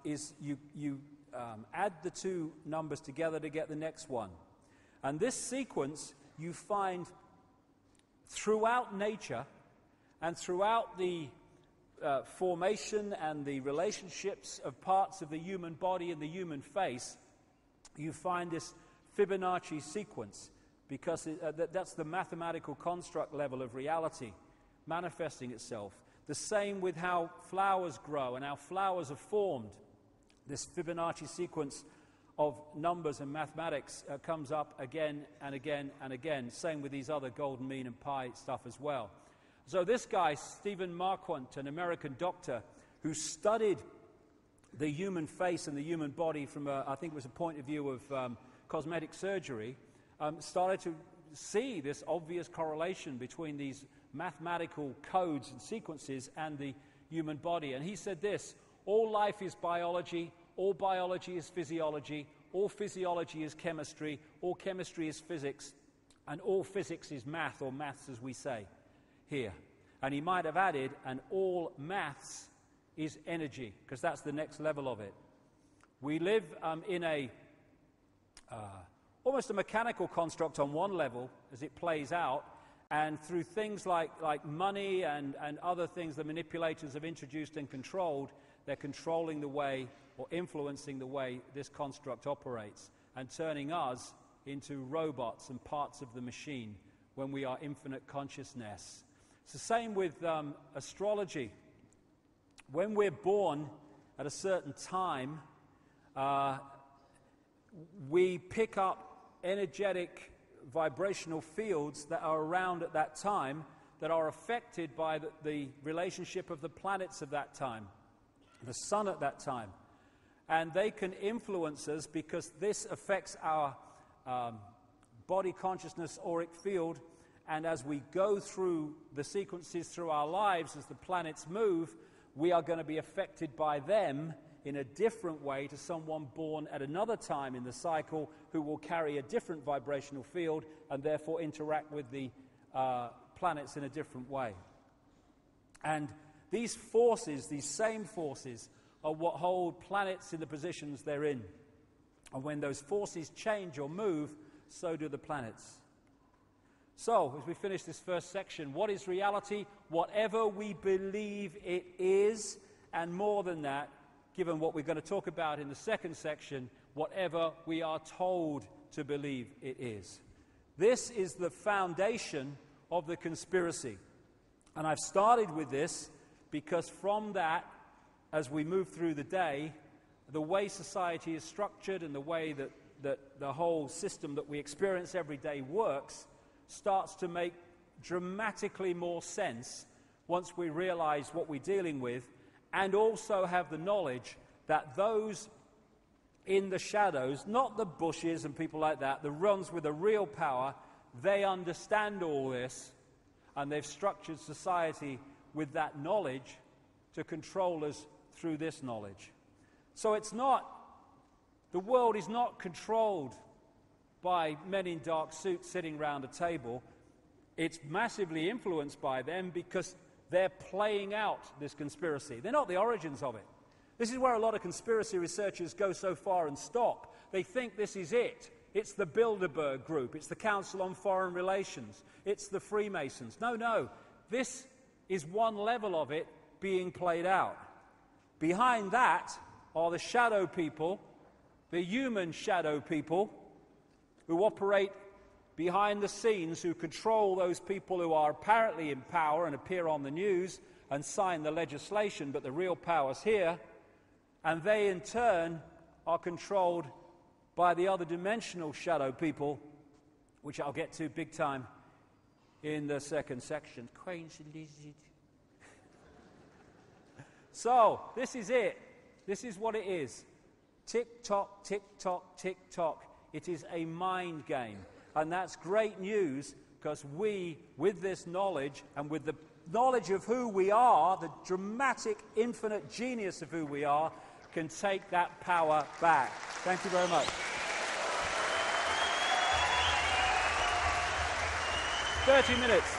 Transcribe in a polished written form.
is you add the two numbers together to get the next one. And this sequence you find throughout nature and throughout the formation and the relationships of parts of the human body and the human face. You find this Fibonacci sequence because that's the mathematical construct level of reality manifesting itself. The same with how flowers grow and how flowers are formed. This Fibonacci sequence of numbers and mathematics comes up again and again and again. Same with these other golden mean and pi stuff as well. So this guy, Stephen Marquardt, an American doctor who studied the human face and the human body from, I think it was a point of view of cosmetic surgery, started to see this obvious correlation between these mathematical codes and sequences and the human body. And he said this: all life is biology, all biology is physiology, all physiology is chemistry, all chemistry is physics, and all physics is math, or maths as we say here. And he might have added, and all maths is energy, because that's the next level of it. We live in a almost a mechanical construct on one level as it plays out, and through things like money and other things the manipulators have introduced and controlled, they're controlling the way or influencing the way this construct operates and turning us into robots and parts of the machine when we are infinite consciousness. It's the same with astrology. When we're born at a certain time, we pick up energetic vibrational fields that are around at that time that are affected by the relationship of the planets of that time, the sun at that time. And they can influence us because this affects our body consciousness auric field. And as we go through the sequences through our lives, as the planets move, we are going to be affected by them in a different way to someone born at another time in the cycle who will carry a different vibrational field and therefore interact with the planets in a different way. And these forces, these same forces, are what hold planets in the positions they're in. And when those forces change or move, so do the planets. So, as we finish this first section, what is reality? Whatever we believe it is, and more than that, given what we're going to talk about in the second section, whatever we are told to believe it is. This is the foundation of the conspiracy. And I've started with this because from that, as we move through the day, the way society is structured and the way that the whole system that we experience every day works starts to make dramatically more sense once we realize what we're dealing with, and also have the knowledge that those in the shadows, not the bushes and people like that, the ones with the real power, they understand all this, and they've structured society with that knowledge to control us through this knowledge. So the world is not controlled by men in dark suits sitting around a table. It's massively influenced by them because they're playing out this conspiracy. They're not the origins of it. This is where a lot of conspiracy researchers go so far and stop. They think this is it. It's the Bilderberg Group. It's the Council on Foreign Relations. It's the Freemasons. No. This is one level of it being played out. Behind that are the shadow people, the human shadow people, who operate behind the scenes, who control those people who are apparently in power and appear on the news and sign the legislation, but the real power's here. And they, in turn, are controlled by the other dimensional shadow people, which I'll get to big time in the second section. So, this is it. This is what it is. Tick-tock, tick-tock, tick-tock. It is a mind game. And that's great news, because we, with this knowledge and with the knowledge of who we are, the dramatic, infinite genius of who we are, can take that power back. Thank you very much. 30 minutes.